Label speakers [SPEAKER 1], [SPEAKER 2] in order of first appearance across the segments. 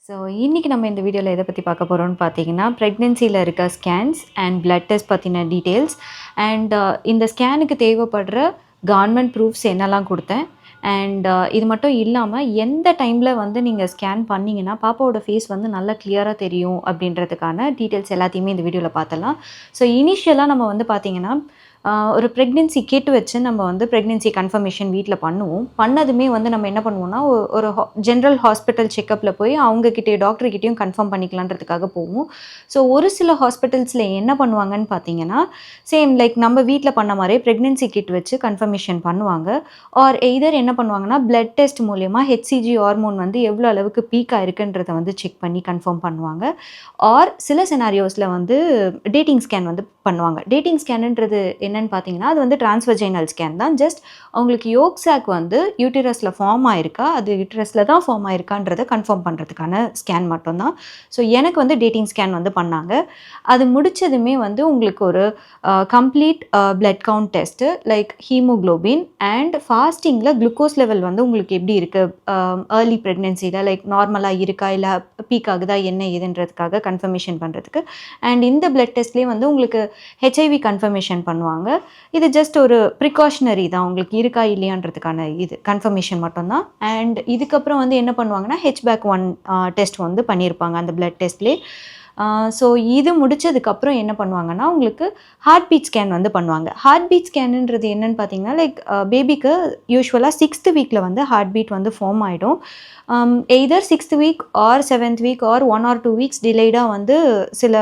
[SPEAKER 1] So இன்றைக்கி நம்ம இந்த வீடியோவில் எதை பற்றி பார்க்க போகிறோம்னு பார்த்தீங்கன்னா ப்ரெக்னென்சியில் இருக்க ஸ்கேன்ஸ் அண்ட் பிளட் டெஸ்ட் பற்றின டீட்டெயில்ஸ் அண்ட் இந்த ஸ்கேனுக்கு தேவைப்படுற கவர்மெண்ட் ப்ரூஃப்ஸ் என்னெல்லாம் கொடுத்தேன் அண்ட் இது மட்டும் இல்லாமல் எந்த டைமில் வந்து நீங்கள் ஸ்கேன் பண்ணிங்கன்னா பாப்பாவோட ஃபேஸ் வந்து நல்லா கிளியராக தெரியும் அப்படின்றதுக்கான டீட்டெயில்ஸ் எல்லாத்தையுமே இந்த வீடியோவில் பார்த்தலாம். ஸோ இனிஷியலாக நம்ம வந்து பார்த்திங்கன்னா ஒரு ப்ரெக்னென்சி கிட் வச்சு நம்ம வந்து ப்ரெக்னென்சி கன்ஃபர்மேஷன் வீட்டில் பண்ணுவோம். பண்ணதுமே வந்து நம்ம என்ன பண்ணுவோம்னா ஒரு ஜென்ரல் ஹாஸ்பிட்டல் செக்கப்பில் போய் அவங்கக்கிட்டே டாக்டர்கிட்டையும் கன்ஃபார்ம் பண்ணிக்கலான்றதுக்காக போவோம். ஸோ ஒரு சில ஹாஸ்பிட்டல்ஸில் என்ன பண்ணுவாங்கன்னு பார்த்தீங்கன்னா சேம் லைக் நம்ம வீட்டில் பண்ண மாதிரியே ப்ரெக்னென்சி கிட் வச்சு கன்ஃபர்மேஷன் பண்ணுவாங்க. ஆர் எய்தர் என்ன பண்ணுவாங்கன்னா பிளட் டெஸ்ட் மூலயமா ஹெச்சிஜி ஹார்மோன் வந்து எவ்வளோ அளவுக்கு பீக்காக இருக்குன்றதை வந்து செக் பண்ணி கன்ஃபார்ம் பண்ணுவாங்க. ஆர் சில சினாரியோஸில் வந்து டேட்டிங் ஸ்கேன் வந்து பண்ணுவாங்க. டேட்டிங் ஸ்கேனுன்றது என்னன்னு பார்த்தீங்கன்னா அது வந்து டிரான்ஸ்வஜைனல் ஸ்கேன் தான். ஜஸ்ட் அவங்களுக்கு யோக் சாக் வந்து யூட்டிரஸில் ஃபார்ம் ஆயிருக்கா, அது யூட்டிரஸில் தான் ஃபார்ம் ஆயிருக்கான்றதை கன்ஃபார்ம் பண்ணுறதுக்கான ஸ்கேன் மட்டும்தான். ஸோ எனக்கு வந்து டேட்டிங் ஸ்கேன் வந்து பண்ணாங்க. அது முடித்ததுமே வந்து உங்களுக்கு ஒரு complete blood count test like haemoglobin and ஃபாஸ்டிங்கில் குளுக்கோஸ் லெவல் வந்து உங்களுக்கு எப்படி இருக்குது, ஏர்லி ப்ரெக்னென்சியில் லைக் நார்மலாக இருக்கா இல்லை பீக் ஆகுதா என்ன ஏதுன்றதுக்காக கன்ஃபர்மேஷன் பண்ணுறதுக்கு. அண்ட் இந்த பிளட் டெஸ்ட்லேயே வந்து உங்களுக்கு ஹெச்ஐவி கன்ஃபர்மேஷன் பண்ணுவாங்க. இது ஜஸ்ட் ஒரு ப்ரிகாஷனரி தான், உங்களுக்கு இருக்கா இல்லையான்றதுக்கான இது கன்ஃபர்மேஷன் மட்டும்தான். அண்ட் இதுக்கப்புறம் வந்து என்ன பண்ணுவாங்கன்னா HbAc1 டெஸ்ட் வந்து பண்ணியிருப்பாங்க அந்த பிளட் டெஸ்ட்லேயே. ஸோ இது முடித்ததுக்கப்புறம் என்ன பண்ணுவாங்கன்னா உங்களுக்கு ஹார்ட் பீட் ஸ்கேன் வந்து பண்ணுவாங்க. ஹார்ட் பீட் ஸ்கேனுன்றது என்னென்னு பார்த்தீங்கன்னா லைக் பேபிக்கு யூஸ்வலாக 6th வீக்கில் வந்து ஹார்ட் பீட் வந்து ஃபார்ம் ஆகிடும். Either 6th week or 7th week or 1 or 2 weeks டிலேடாக வந்து சில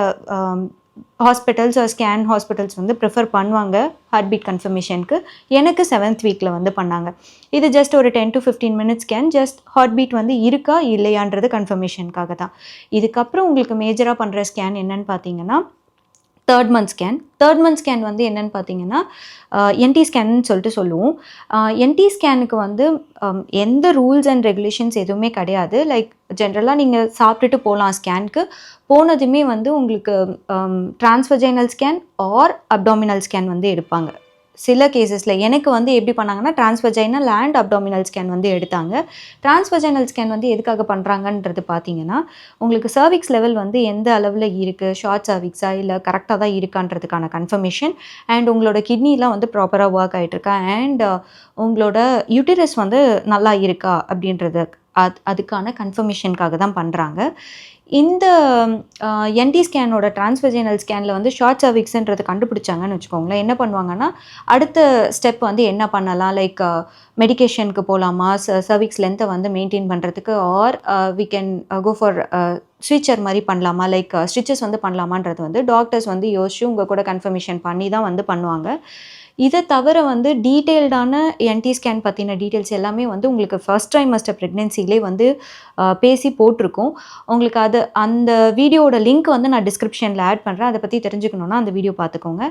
[SPEAKER 1] ஹாஸ்பிட்டல்ஸ் ஆர் ஸ்கேன் ஹாஸ்பிட்டல்ஸ் வந்து ப்ரிஃபர் பண்ணுவாங்க ஹார்ட் பீட் கன்ஃபர்மேஷனுக்கு. எனக்கு 7th வீக்கில் வந்து பண்ணாங்க. இது ஜஸ்ட் ஒரு 10 to 15 minutes scan, just heart beat வந்து இருக்கா இல்லையான்றது கன்ஃபர்மேஷனுக்காக தான். இதுக்கப்புறம் உங்களுக்கு மேஜராக பண்ணுற ஸ்கேன் என்னன்னு பார்த்தீங்கன்னா தேர்ட் மந்த் ஸ்கேன் வந்து என்னென்னு பார்த்தீங்கன்னா என்டி ஸ்கேன்னு சொல்லிட்டு சொல்லுவோம். என்டி ஸ்கேனுக்கு வந்து எந்த ரூல்ஸ் அண்ட் ரெகுலேஷன்ஸ் எதுவுமே கிடையாது. லைக் ஜென்ரலாக நீங்கள் சாப்பிட்டுட்டு போகலாம். ஸ்கேனுக்கு போனதுமே வந்து உங்களுக்கு டிரான்ஸ்வஜைனல் ஸ்கேன் ஆர் அப்டாமினல் ஸ்கேன் வந்து எடுப்பாங்க. சில கேசஸில் எனக்கு வந்து எப்படி பண்ணாங்கன்னா டிரான்ஸ்வஜைனல் அண்ட் அப்டாமினல் ஸ்கேன் வந்து எடுத்தாங்க. டிரான்ஸ்வஜைனல் ஸ்கேன் வந்து எதுக்காக பண்ணுறாங்கன்றது பார்த்தீங்கன்னா உங்களுக்கு சர்விக்ஸ் லெவல் வந்து எந்த அளவில் இருக்குது, ஷார்ட் சர்விக்ஸா இல்லை கரெக்டாக தான் இருக்கான்றதுக்கான கன்ஃபர்மேஷன். அண்ட் உங்களோட கிட்னிலாம் வந்து ப்ராப்பராக ஒர்க் ஆகிட்டுருக்கா அண்ட் உங்களோட யூட்டிரஸ் வந்து நல்லா இருக்கா அப்படின்றது அதுக்கான கன்ஃபர்மேஷனுக்காக தான் பண்ணுறாங்க. இந்த என்டி ஸ்கேனோட டிரான்ஸ்வஜைனல் ஸ்கேனில் வந்து ஷார்ட் சர்விக்ஸ்ன்றது கண்டுபிடிச்சாங்கன்னு வச்சுக்கோங்களேன். என்ன பண்ணுவாங்கன்னா அடுத்த ஸ்டெப் வந்து என்ன பண்ணலாம், லைக் மெடிக்கேஷனுக்கு போகலாமா, சர்விக்ஸ் லென்த்தை வந்து மெயின்டைன் பண்ணுறதுக்கு, or we can go for ஸ்விட்சர் மாதிரி பண்ணலாமா, லைக் ஸ்டிச்சஸ் வந்து பண்ணலாமான்றது வந்து டாக்டர்ஸ் வந்து யோசிச்சு உங்கள் கூட கன்ஃபர்மேஷன் பண்ணி தான் வந்து பண்ணுவாங்க. இதை தவிர வந்து டீட்டெயில்டான என்டி ஸ்கேன் பற்றின டீட்டெயில்ஸ் எல்லாமே வந்து உங்களுக்கு ஃபர்ஸ்ட் ட்ரைமஸ்டர் ப்ரெக்னென்சிலே வந்து பேசி போட்டிருக்கோம். உங்களுக்கு அந்த வீடியோட லிங்க் வந்து நான் டிஸ்கிரிப்ஷனில் ஆட் பண்ணுறேன். அதை பற்றி தெரிஞ்சுக்கணுன்னா அந்த வீடியோ பார்த்துக்கோங்க.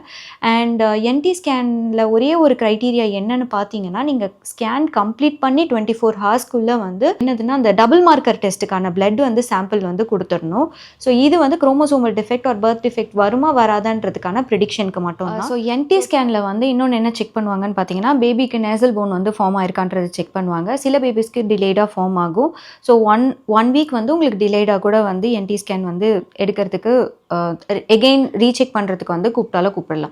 [SPEAKER 1] அண்ட் என்டி ஸ்கேனில் ஒரே ஒரு க்ரைட்டீரியா என்னென்னு பார்த்தீங்கன்னா நீங்கள் ஸ்கேன் கம்ப்ளீட் பண்ணி 24 hours வந்து என்னதுன்னா அந்த டபுள் மார்க்கர் டெஸ்ட்டுக்கான பிளட் வந்து சாம்பிள் வந்து கொடுத்துடணும். ஸோ இது வந்து chromosomal defect or birth defect வருமா வராதான்றதுக்கான ப்ரிடிக்ஷனுக்கு மட்டும் தான். ஸோ என்டி ஸ்கேனில் வந்து இன்னொன்று என்ன செக் பண்ணுவாங்கன்னு பார்த்தீங்கன்னா பேபிக்கு நேசல் போன் வந்து ஃபார்ம் ஆயிருக்கான்றது செக் பண்ணுவாங்க. சில பேபிஸ்க்கு டிலேடாக ஃபார்ம் ஆகும். ஸோ ஒன் வீக் வந்து உங்களுக்கு டிலேடாக கூட வந்து என்டி ஸ்கேன் வந்து எடுக்கிறதுக்கு எகெயின் ரீசெக் பண்ணுறதுக்கு வந்து கூப்பிடலாம்.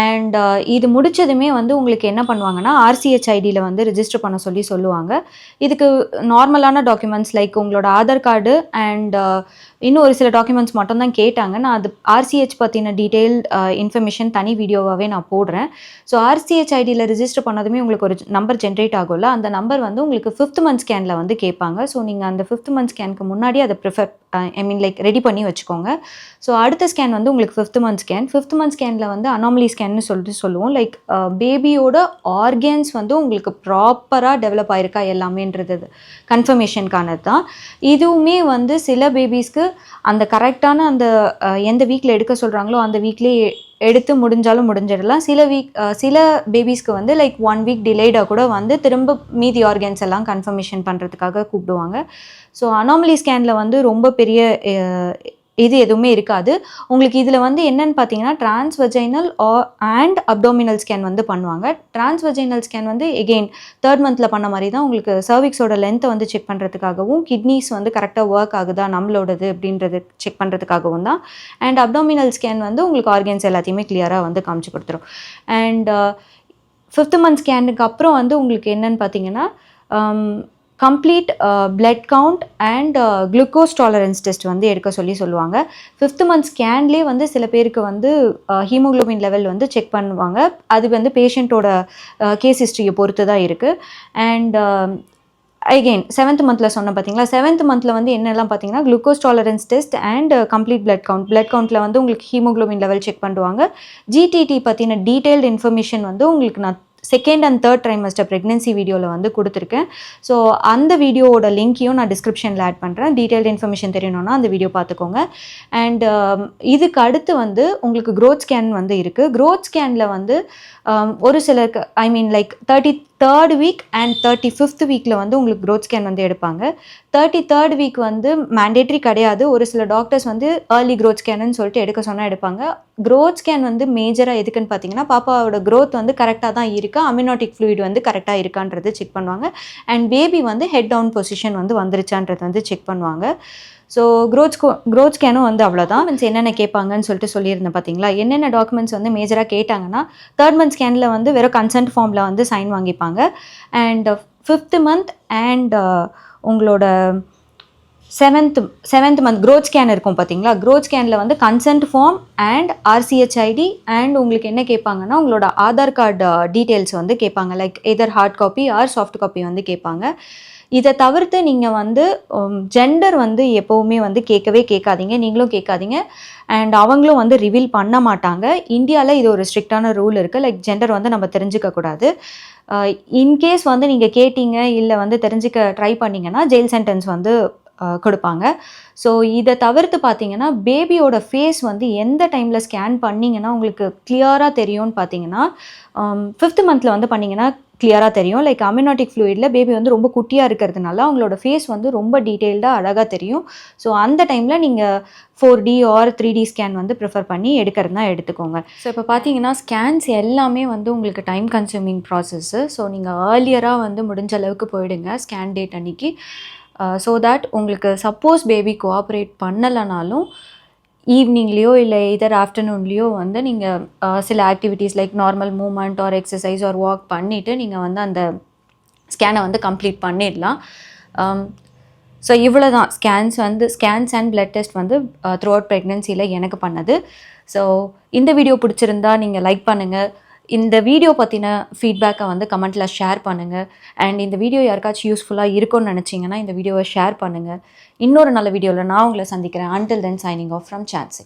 [SPEAKER 1] அண்ட் இது முடித்ததுமே வந்து உங்களுக்கு என்ன பண்ணுவாங்கன்னா RCH ஐடியில் வந்து ரிஜிஸ்டர் பண்ண சொல்லுவாங்க. இதுக்கு நார்மலான டாக்குமெண்ட்ஸ் லைக் உங்களோட ஆதார் கார்டு அண்ட் இன்னும் ஒரு சில டாக்குமெண்ட்ஸ் மட்டும்தான் கேட்டாங்க. நான் அது RCH பற்றின டீட்டெயில் இன்ஃபர்மேஷன் தனி வீடியோவாகவே நான் போடுறேன். ஸோ RCH ஐடியில் ரிஜிஸ்டர் பண்ணதுமே உங்களுக்கு ஒரு நம்பர் ஜென்ரேட் ஆகும்ல, அந்த நம்பர் வந்து உங்களுக்கு 5th month ஸ்கேனில் வந்து கேட்பாங்க. ஸோ நீங்கள் அந்த 5th month ஸ்கேனுக்கு முன்னாடி அதை லைக் ரெடி பண்ணி வச்சுக்கோங்க. ஸோ அடுத்த ஸ்கேன் வந்து உங்களுக்கு 5th month scan. 5th month ஸ்கேனில் வந்து அனாமலி ஸ்கேன்னு சொல்லுவோம். லைக் பேபியோட ஆர்கன்ஸ் வந்து உங்களுக்கு ப்ராப்பராக டெவலப் ஆயிருக்கா எல்லாமேன்றது கன்ஃபர்மேஷனுக்கானது தான். இதுவுமே வந்து சில பேபிஸ்க்கு அந்த கரெக்டான அந்த எந்த வீக்கில் எடுக்க சொல்கிறாங்களோ அந்த வீக்லேயே எடுத்து முடிஞ்சிடலாம். சில பேபிஸ்க்கு வந்து லைக் 1 week டிலேடாக கூட வந்து திரும்ப மீதி ஆர்கன்ஸ் எல்லாம் கன்ஃபர்மேஷன் பண்ணுறதுக்காக கூப்பிடுவாங்க. ஸோ அனாமலி ஸ்கேனில் வந்து ரொம்ப பெரிய இது எதுவுமே இருக்காது. உங்களுக்கு இதில் வந்து என்னென்னு பார்த்தீங்கன்னா டிரான்ஸ்வஜைனல் அண்ட் அப்டோமினல் ஸ்கேன் வந்து பண்ணுவாங்க. டிரான்ஸ்வஜைனல் ஸ்கேன் வந்து எகெயின் 3rd மந்தில் பண்ண மாதிரி தான் உங்களுக்கு சர்விக்ஸோட லென்த்தை வந்து செக் பண்ணுறதுக்காகவும் கிட்னிஸ் வந்து கரெக்டாக ஒர்க் ஆகுதா நம்மளோடது அப்படின்றது செக் பண்ணுறதுக்காகவும் தான். அண்ட் அப்டோமினல் ஸ்கேன் வந்து உங்களுக்கு ஆர்கன்ஸ் எல்லாத்தையுமே கிளியராக வந்து காமிச்சு கொடுத்துரும். அண்ட் 5th மந்த் ஸ்கேனுக்கு அப்புறம் வந்து உங்களுக்கு என்னென்னு பார்த்தீங்கன்னா complete blood count and glucose tolerance test வந்து எடுக்க சொல்லுவாங்க. 5th மந்த் ஸ்கேன்லேயே வந்து சில பேருக்கு வந்து ஹீமோக்ளோபின் லெவல் வந்து செக் பண்ணுவாங்க. அது வந்து பேஷண்ட்டோட கேஸ் ஹிஸ்ட்ரியை பொறுத்து தான் இருக்குது. அண்ட் அகெயின் 7th மந்தில் சொன்ன பார்த்தீங்களா, 7th மந்தில் வந்து என்னெல்லாம் பார்த்தீங்கன்னா glucose tolerance test and complete blood கவுண்ட்டில் வந்து உங்களுக்கு ஹீமோக்ளோபின் லெவல் செக் பண்ணுவாங்க. ஜிடிடி பற்றின டீட்டெயில்டு இன்ஃபர்மேஷன் வந்து உங்களுக்கு நான் 2nd and 3rd trimester pregnancy வீடியோவில் வந்து கொடுத்துருக்கேன். ஸோ அந்த வீடியோவோட லிங்க்கையும் நான் டிஸ்கிரிப்ஷனில் ஆட் பண்ணுறேன். டீட்டெயில்டு இன்ஃபர்மேஷன் தெரியணும்னா அந்த வீடியோ பார்த்துக்கோங்க. அண்ட் இதுக்கு அடுத்து வந்து உங்களுக்கு க்ரோத் ஸ்கேன் வந்து இருக்குது. க்ரோத் ஸ்கேனில் வந்து ஒரு சிலருக்கு like 33rd week and 35th வீக்கில் வந்து உங்களுக்கு க்ரோத் ஸ்கேன் வந்து எடுப்பாங்க. 33rd வீக் வந்து மேண்டேட்ரி கிடையாது. ஒரு சில டாக்டர்ஸ் வந்து ஏர்லி க்ரோத் ஸ்கேனுன்னு சொல்லிட்டு எடுக்க சொன்னால் எடுப்பாங்க. க்ரோத் ஸ்கேன் வந்து மேஜராக எதுக்குன்னு பார்த்தீங்கன்னா பாப்பாவோட க்ரோத் வந்து கரெக்டாக தான் இருக்கா, அமினோட்டிக் ஃப்ளூயிட் வந்து கரெக்டாக இருக்கான்றது செக் பண்ணுவாங்க. அண்ட் பேபி வந்து ஹெட் டவுன் பொசிஷன் வந்து வந்துருச்சான்றது வந்து செக் பண்ணுவாங்க. ஸோ க்ரோத் ஸ்கேனும் வந்து அவ்வளோதான். மீன்ஸ் என்னென்ன கேட்பாங்கன்னு சொல்லிட்டு சொல்லியிருந்தேன் பார்த்தீங்களா. என்னென்ன டாக்குமெண்ட்ஸ் வந்து மேஜராக கேட்டாங்கன்னா 3rd மந்த் ஸ்கேனில் வந்து வெறும் கன்சென்ட் ஃபார்மில் வந்து சைன் வாங்கிப்பாங்க. அண்ட் 5th மந்த் அண்ட் உங்களோட 7th மந்த் க்ரோத் ஸ்கேன் இருக்கும் பார்த்தீங்களா. க்ரோத் ஸ்கேனில் வந்து consent form and RCH ID and உங்களுக்கு என்ன கேட்பாங்கன்னா உங்களோட ஆதார் கார்டு டீட்டெயில்ஸ் வந்து கேட்பாங்க. Like either hard copy or soft copy வந்து கேட்பாங்க. இதை தவிர்த்து நீங்கள் வந்து ஜெண்டர் வந்து எப்போவுமே வந்து கேட்காதீங்க, நீங்களும் கேட்காதீங்க. அண்ட் அவங்களும் வந்து ரிவீல் பண்ண மாட்டாங்க. இந்தியாவில் இது ஒரு ஸ்ட்ரிக்டான ரூல் இருக்குது. லைக் ஜெண்டர் வந்து நம்ம தெரிஞ்சுக்கக்கூடாது. இன்கேஸ் வந்து நீங்கள் கேட்டீங்க இல்லை வந்து தெரிஞ்சுக்க ட்ரை பண்ணிங்கன்னா ஜெயில் சென்டென்ஸ் வந்து கொடுப்பாங்க. ஸோ இதை தவிர்த்து பார்த்தீங்கன்னா பேபியோட ஃபேஸ் வந்து எந்த டைமில் ஸ்கேன் பண்ணிங்கன்னா உங்களுக்கு கிளியராக தெரியும்னு பார்த்தீங்கன்னா 5th மந்தில் வந்து பண்ணிங்கன்னா கிளியராக தெரியும். லைக் அமினோட்டிக் ஃப்ளூயிடில் பேபி வந்து ரொம்ப குட்டியாக இருக்கிறதுனால அவங்களோட ஃபேஸ் வந்து ரொம்ப டீட்டெயில்டாக அழகாக தெரியும். ஸோ அந்த டைமில் நீங்கள் 4D ஆர் 3D ஸ்கேன் வந்து ப்ரிஃபர் பண்ணி எடுக்கிறதுனா எடுத்துக்கோங்க. ஸோ இப்போ பார்த்தீங்கன்னா ஸ்கேன்ஸ் எல்லாமே வந்து உங்களுக்கு டைம் கன்சூமிங் ப்ராசஸ்ஸு. ஸோ நீங்கள் ஏர்லியராக வந்து முடிஞ்ச அளவுக்கு போயிடுங்க ஸ்கேன் டேட் அன்றைக்கி. ஸோ தட் உங்களுக்கு சப்போஸ் பேபி கோஆப்ரேட் பண்ணலைனாலும் ஈவினிங்லேயோ இல்லை இதர் ஆஃப்டர்நூன்லேயோ வந்து நீங்கள் சில activities like normal movement or exercise or walk பண்ணிவிட்டு நீங்கள் வந்து அந்த ஸ்கேனை வந்து கம்ப்ளீட் பண்ணிடலாம். ஸோ இவ்வளோ தான் ஸ்கேன்ஸ் அண்ட் பிளட் டெஸ்ட் வந்து த்ரூ அவுட் ப்ரெக்னென்சியில் எனக்கு பண்ணது. ஸோ இந்த வீடியோ பிடிச்சிருந்தா நீங்கள் லைக் பண்ணுங்கள். இந்த வீடியோ பற்றின ஃபீட்பேக்கை வந்து கமெண்ட்டில் ஷேர் பண்ணுங்கள். அண்ட் இந்த வீடியோ யாருக்காச்சும் யூஸ்ஃபுல்லாக இருக்கும்னு நினச்சிங்கன்னா இந்த வீடியோவை ஷேர் பண்ணுங்கள். இன்னொரு நல்ல வீடியோவில் நான் உங்களை சந்திக்கிறேன். Until then, signing off from Chansey.